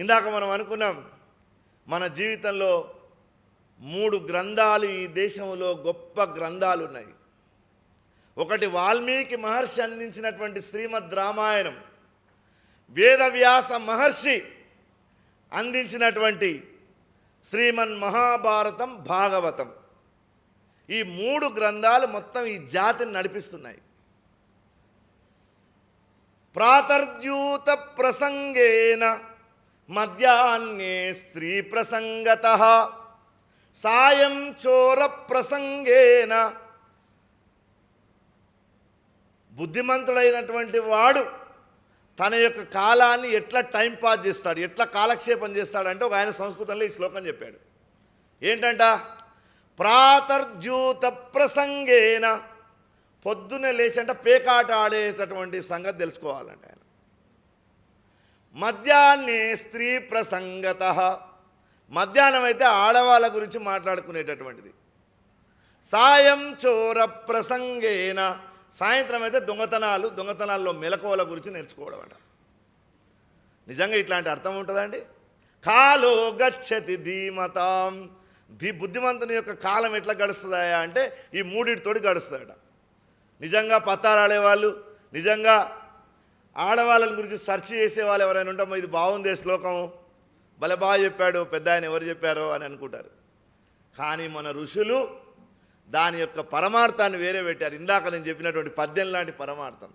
ఇందాక మనం అనుకున్నాం, మన జీవితంలో 3 గ్రంథాలు ఈ దేశంలో గొప్ప గ్రంథాలు ఉన్నాయి. ఒకటి వాల్మీకి మహర్షి అందించినటువంటి శ్రీమద్ రామాయణం, వేదవ్యాస మహర్షి అందించినటువంటి శ్రీమన్ మహాభారతం, భాగవతం. ఈ 3 గ్రంథాలు మొత్తం ఈ జాతిని నడిపిస్తున్నాయి. ప్రాతర్ద్యూత ప్రసంగేన మధ్యాహ్నే స్త్రీ ప్రసంగతః సాయం చోర ప్రసంగేన. బుద్ధిమంతుడైనటువంటి వాడు తన యొక్క కాలాన్ని ఎట్లా టైం పాస్ చేస్తాడు, ఎట్లా కాలక్షేపం చేస్తాడంటే ఒక ఆయన సంస్కృతంలో ఈ శ్లోకం చెప్పాడు. ఏంటంట? ప్రాతర్ద్యూత ప్రసంగేన, పొద్దున్నే లేచంట పేకాట ఆడేటటువంటి సంగతి తెలుసుకోవాలంట ఆయన. మధ్యాహ్నే స్త్రీ ప్రసంగతః, మధ్యాహ్నం అయితే ఆడవాళ్ళ గురించి మాట్లాడుకునేటటువంటిది. సాయం చోర ప్రసంగేన, సాయంత్రం అయితే దొంగతనాల్లో మెలకువల గురించి నేర్చుకోవడం అంట. నిజంగా ఇట్లాంటి అర్థం ఉంటుందండి? కాలో గచ్చతి ధీమతాం, బుద్ధిమంతుని యొక్క కాలం ఎట్లా గడుస్తుందా అంటే ఈ 3తోటి గడుస్తుందట. నిజంగా పత్తారాడేవాళ్ళు, నిజంగా ఆడవాళ్ళని గురించి సెర్చ్ చేసేవాళ్ళు ఎవరైనా ఉంటామో ఇది బాగుందే శ్లోకం, భలే బాగా చెప్పాడు పెద్ద ఆయన, ఎవరు చెప్పారో అని అనుకుంటారు. కానీ మన ఋషులు దాని యొక్క పరమార్థాన్ని వేరే పెట్టారు. ఇందాక నేను చెప్పినటువంటి పద్యం లాంటి పరమార్థం.